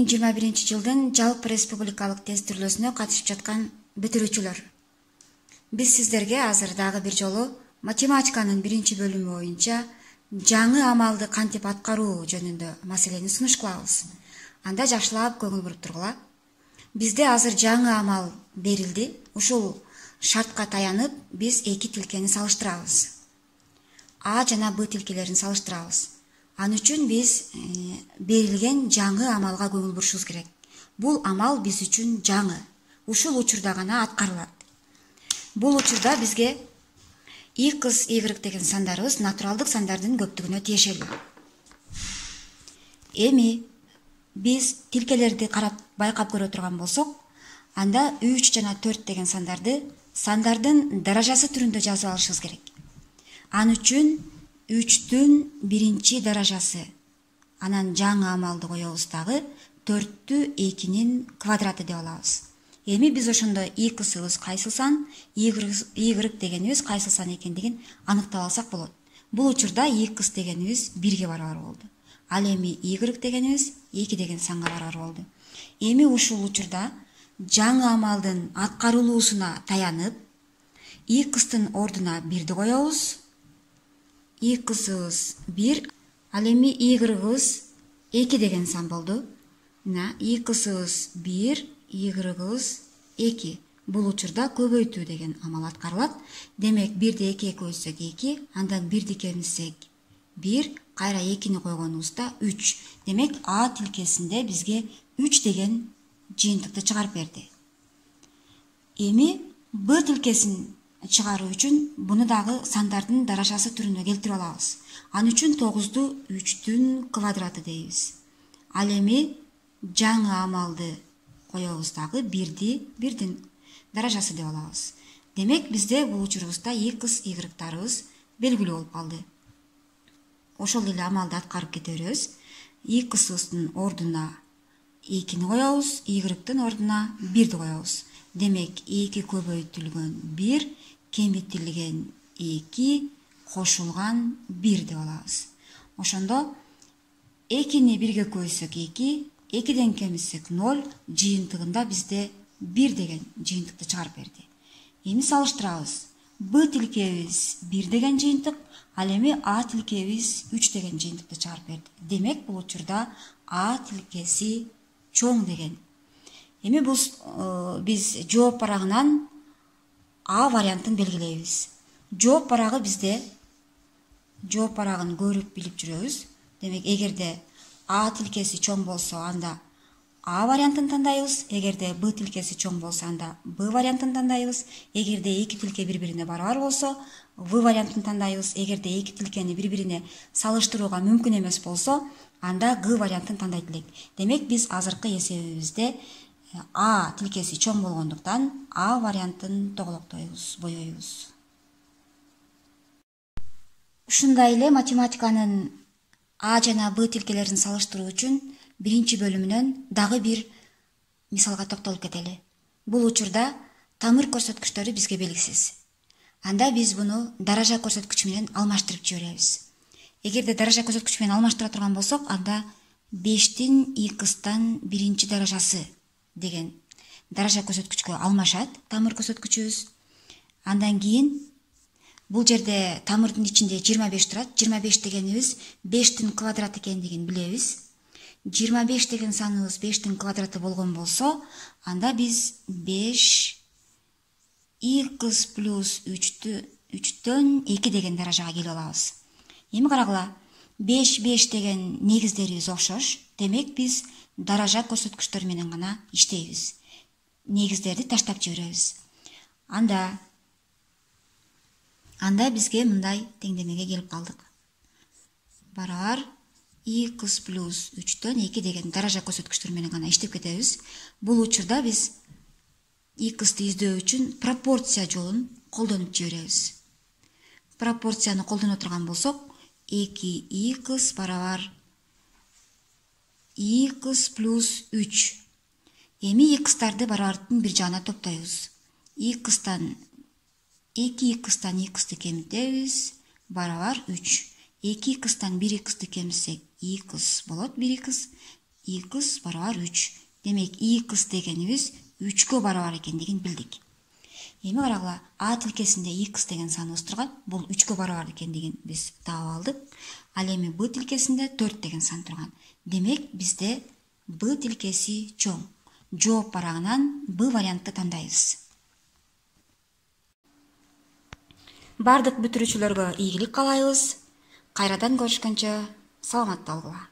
2021 жалпы республикалык тест түрлөсүнө катышып жаткан бүтүрүүчүлөр. Биз сиздерге азыр дагы бир жолу математиканын 1-бөлүмү боюнча жаңы амалды кантип аткаруу жөнүндө маселени сунуш кылабыз. Анда жакшылап көңүл буруп тургула. Бизде азыр жаңы амал берилди. Ушул шартка таянып биз эки тилкени салыштырабыз. А жана Б тилкелерин салыштырабыз. Ан үчүн биз берилген жаңы амалга көңүл бурушубуз керек. Бул амал биз үчүн жаңы. Ушул учурда гана аткарылат. Бул учурда бизге x, y деген сандарыбыз натуралдык сандардын көптүгүнө тиешелүү. Эми биз тилкелерди карап байкап көрө турган болсок, анда 3 жана 4 деген сандардын даражасы түрүндө жазып алышыбыз керек. Ан үчүн 3-түн 1 даражасы. Анан жаңы амалды коебуз дагы 4-тү 2-нин квадраты деп алабыз. Эми биз ошондо x-ыбыз кайсыл сан, y дегенибиз кайсыл сан экендигин аныктап алсак болот. Бул учурда x дегенибиз 1ге барабар болду. Ал эми y дегенибиз 2 деген санга барабар болду. Эми ушул учурда жаңы амалдын аткарылуусуна таянып, x-тын ордуна 1ди коебуз. x-ыбыз 1, ал эми y-ыбыз 2 деген сан болду. x-ыбыз 1, y-ыбыз 2. Бул учурда көбөйтүү деген амал аткарылат. Демек 1ди 2 көбөйтсөк 2, андан 1ди кемитсек 1, кайра 2-ни койгонубузда 3. Демек А тилкесинде бизге 3 деген жыйынтыкты чыгарып берди. Эми Б тилкесин чыгаруу үчүн буну дагы сандардын даражасы түрүнө келтирип алабыз. Ан үчүн 9-ду 3-түн квадраты дейбиз. Ал эми жаңы амалды коебуз дагы 1-дин даражасы деп алабыз. Демек бизде бул учурубузда x, y-тарыбыз белгилүү болуп калды. Ошол эле амалды аткарып кете беребиз. x-ыбыздын ордуна 2-ни коебуз, y-тын ордуна 1-ди коебуз. Демек 2 көбөйтүлгөн 1, кемитилген 2, кошулган 1 деп алабыз. Ошондо 2-ни 1ге көбөйтсөк 2, 2ден кемитсек 0, жыйынтыгында бизде 1 деген жыйынтыкты чыгарып берди. Эми салыштырабыз. Б тилкебиз 1 деген жыйынтык, ал эми А тилкебиз 3 деген жыйынтыкты чыгарып берди. Демек бул учурда А тилкеси чоң деген. Эми биз жооп барагынан А вариантын белгилейбиз. Жооп барагы бизде жооп барагын көрүп билип жүрөбүз. Демек эгерде А тилкеси чоң болсо, анда А вариантын тандайбыз. Эгерде Б тилкеси чоң болсо, анда Б вариантын тандайбыз. Эгерде эки тилке бири-бирине барабар болсо, В вариантын тандайбыз. Эгерде эки тилкени бири-бирине салыштырууга мүмкүн эмес болсо, анда Г вариантын тандайт элек. Демек биз азыркы эсебибизде А тилкеси чоң болгондуктан А вариантын тоголоктойбуз, боёйбуз. Ушундай эле математиканын А жана Б тилкелерин салыштыруу үчүн 1-бөлүмүнөн дагы бир мисалга токтолуп кетели. Бул учурда тамыр көрсөткүчтөрү бизге белгисиз. Анда биз буну даража көрсөткүчү менен алмаштырып жиберебиз. Эгерде даража көрсөткүчү менен алмаштыра турган болсок, анда 5-тин x-тан 1 даражасы деген даража көрсөткүчкө алмашат тамыр көрсөткүчүбүз. Андан кийин бул жерде тамырдын ичинде 25 турат. 25 дегенибиз 5-тин квадраты экендигин билебиз. 25 деген саныбыз 5-тин квадраты болгон болсо, анда биз 5 x плюс 3-төн 2 деген даражага келип алабыз. Эми карагыла, 5 деген негиздерибиз окшош. Демек биз даража көрсөткүчтөр менен гана иштейбиз. Негиздерди таштап жиберебиз. Анда бизге мындай теңдемеге келип калдык. Барабар x плюс 3-төн 2 деген даража көрсөткүчтөр менен гана иштеп кетебиз. Бул учурда биз x-ты издөө үчүн пропорция жолун колдонуп жиберебиз. Пропорцияны колдоно турган болсок, 2x барабар x плюс 3. Эми x-тарды барабардын бир жагына топтойбуз. 2x-тан x'ты кемитебиз, барабар 3. 2x-тан 1x'ты кемитсек x болот 1x. x барабар 3. Демек, x дегенибиз 3-кө барабар экендигин билдик. Эми карагыла, А тилкесинде x деген саныбыз турган, бул 3-кө барабар экендигин биз таап алдык. Ал эми Б тилкесинде 4 деген сан турган. Демек, бизде Б тилкеси чоң. Жооп барагынан Б вариантты тандайбыз. Бардык бүтүрүүчүлөргө ийгилик каалайбыз. Кайрадан көрүшкөнчө саламат болгула.